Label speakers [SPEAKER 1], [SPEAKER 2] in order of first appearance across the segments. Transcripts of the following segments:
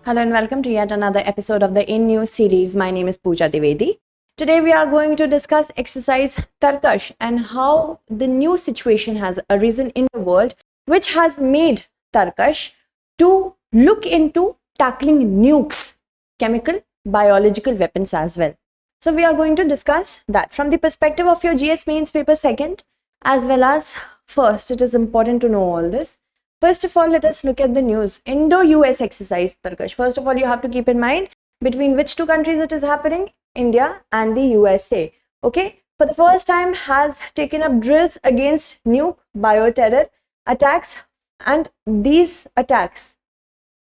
[SPEAKER 1] Hello and welcome to yet another episode of the In News series. My name is Pooja Dwivedi. Today we are going to discuss Exercise Tarkash and how the new situation has arisen in the world which has made Tarkash to look into tackling nukes, chemical, biological weapons as well. So we are going to discuss that from the perspective of your GS mains paper second as well as first. It is important to know all this. First of all, let us look at the news. Indo-US exercise Tarkash. First of all, you have to keep in mind between which two countries it is happening, India and the USA. Okay, for the first time has taken up drills against nuke bioterror attacks, and these attacks,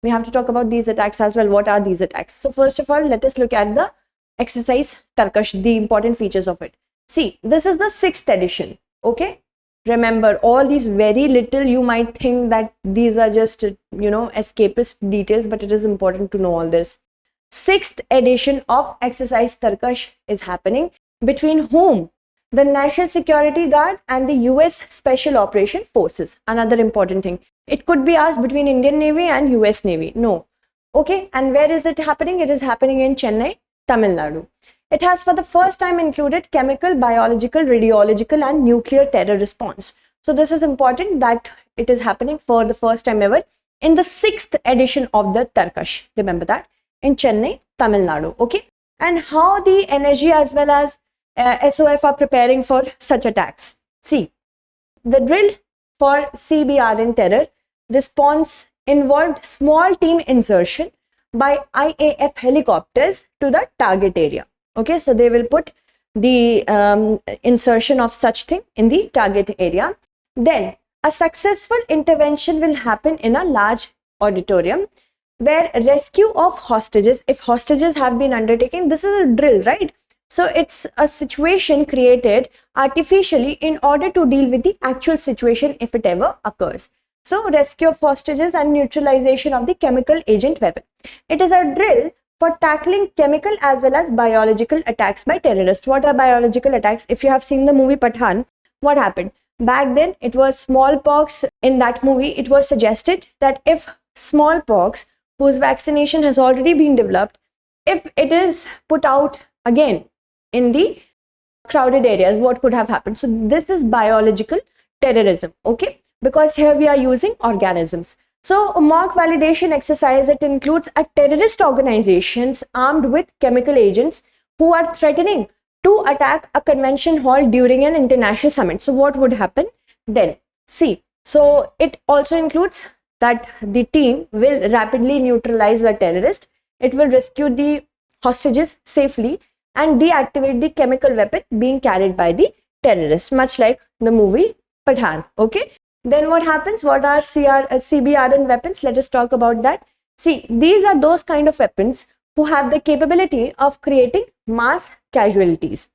[SPEAKER 1] we have to talk about these attacks as well. What are these attacks? So first of all, let us look at the exercise Tarkash, the important features of it. See, this is the 6th edition. Okay. Remember, all these very little, you might think that these are just, escapist details, but it is important to know all this. 6th edition of Exercise Tarkash is happening, between whom? The National Security Guard and the US Special Operation Forces. Another important thing. It could be asked between Indian Navy and US Navy. No. Okay. And where is it happening? It is happening in Chennai, Tamil Nadu. It has for the first time included chemical, biological, radiological and nuclear terror response. So this is important that it is happening for the first time ever in the 6th edition of the Tarkash. Remember that, in Chennai, Tamil Nadu. Okay. And how the NSG as well as SOF are preparing for such attacks. See, the drill for CBRN terror response involved small team insertion by IAF helicopters to the target area. Okay, so they will put the insertion of such thing in the target area. Then a successful intervention will happen in a large auditorium where rescue of hostages, if hostages have been undertaken, this is a drill, right? So it's a situation created artificially in order to deal with the actual situation if it ever occurs. So rescue of hostages and neutralization of the chemical agent weapon. It is a drill for tackling chemical as well as biological attacks by terrorists. What are biological attacks? If you have seen the movie Pathan, what happened? Back then, it was smallpox. In that movie, it was suggested that if smallpox, whose vaccination has already been developed, if it is put out again in the crowded areas, what could have happened? So this is biological terrorism, okay? Because here we are using organisms. So a mock validation exercise, it includes a terrorist organizations armed with chemical agents who are threatening to attack a convention hall during an international summit. So what would happen then? See, so it also includes that the team will rapidly neutralize the terrorist. It will rescue the hostages safely and deactivate the chemical weapon being carried by the terrorists, much like the movie Pathan. Okay. Then what happens? What are CBRN weapons? Let us talk about that. See, these are those kind of weapons who have the capability of creating mass casualties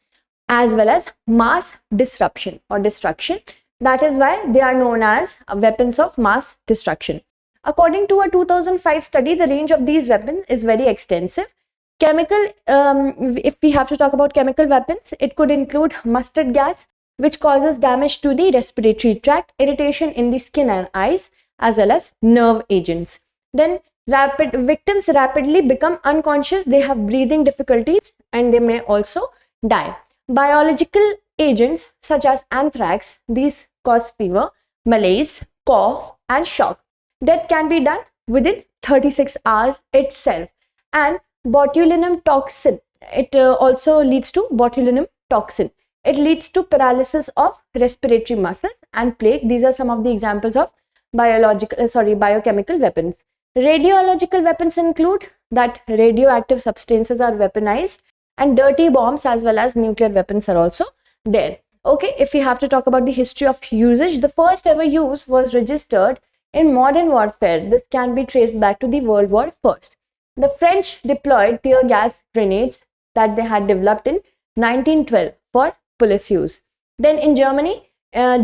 [SPEAKER 1] as well as mass disruption or destruction. That is why they are known as weapons of mass destruction. According to a 2005 study, the range of these weapons is very extensive. Chemical, if we have to talk about chemical weapons, it could include mustard gas, which causes damage to the respiratory tract, irritation in the skin and eyes, as well as nerve agents. Then victims rapidly become unconscious, they have breathing difficulties, and they may also die. Biological agents such as anthrax, these cause fever, malaise, cough, and shock. Death can be done within 36 hours itself. And botulinum toxin, it also leads to botulinum toxin. It leads to paralysis of respiratory muscles and plague. These are some of the examples of biochemical weapons. Radiological weapons include that radioactive substances are weaponized and dirty bombs as well as nuclear weapons are also there. Okay, if we have to talk about the history of usage, the first ever use was registered in modern warfare. This can be traced back to the World War I. The French deployed tear gas grenades that they had developed in 1912 for police use. Then in Germany in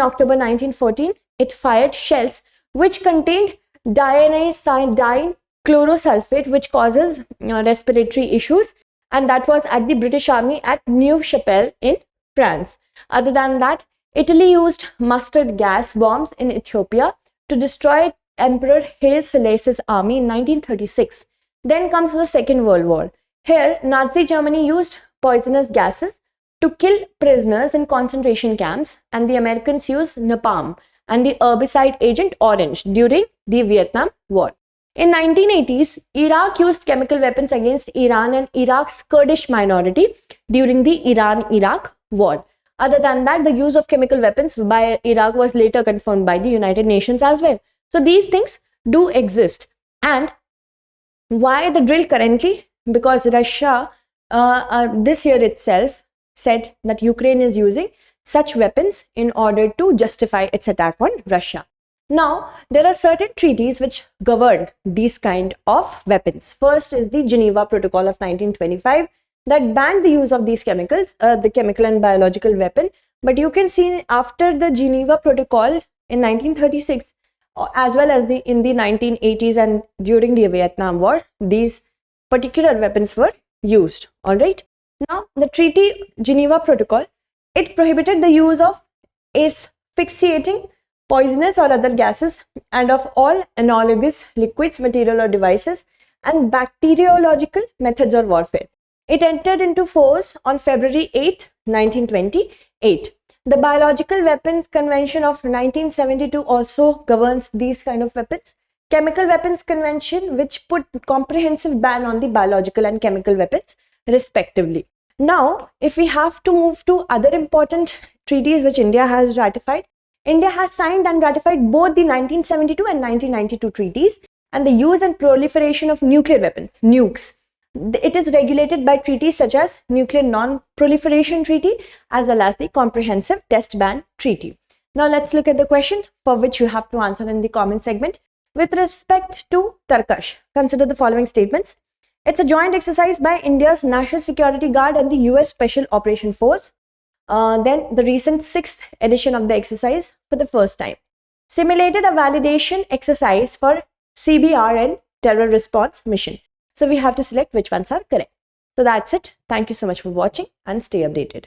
[SPEAKER 1] October 1914, it fired shells which contained diazepam chlorosulfate, which causes respiratory issues, and that was at the British Army at Neuve-Chapelle in France. Other than that, Italy used mustard gas bombs in Ethiopia to destroy Emperor Haile Selassie's army in 1936. Then comes the Second World War. Here, Nazi Germany used poisonous gases to kill prisoners in concentration camps, and the Americans used napalm and the herbicide Agent Orange during the Vietnam War. In 1980s, Iraq used chemical weapons against Iran and Iraq's Kurdish minority during the Iran-Iraq War. Other than that, the use of chemical weapons by Iraq was later confirmed by the United Nations as well. So these things do exist. And why the drill currently? Because Russia this year itself said that Ukraine is using such weapons in order to justify its attack on Russia. Now, there are certain treaties which govern these kind of weapons. First is the Geneva Protocol of 1925 that banned the use of these chemicals, the chemical and biological weapon. But you can see after the Geneva Protocol in 1936, as well as in the 1980s and during the Vietnam War, these particular weapons were used. All right. Now, the treaty Geneva Protocol, it prohibited the use of asphyxiating, poisonous or other gases, and of all analogous liquids, material or devices, and bacteriological methods of warfare. It entered into force on February 8, 1928. The Biological Weapons Convention of 1972 also governs these kind of weapons. Chemical Weapons Convention, which put comprehensive ban on the biological and chemical weapons respectively. Now, if we have to move to other important treaties which India has ratified, India has signed and ratified both the 1972 and 1992 treaties, and the use and proliferation of nuclear weapons, nukes. It is regulated by treaties such as Nuclear Non-Proliferation Treaty as well as the Comprehensive Test Ban Treaty. Now let's look at the questions for which you have to answer in the comment segment. With respect to Tarkash, consider the following statements. It's a joint exercise by India's National Security Guard and the US Special Operation Force. Then the recent 6th edition of the exercise for the first time. Simulated a validation exercise for CBRN terror response mission. So we have to select which ones are correct. So that's it. Thank you so much for watching and stay updated.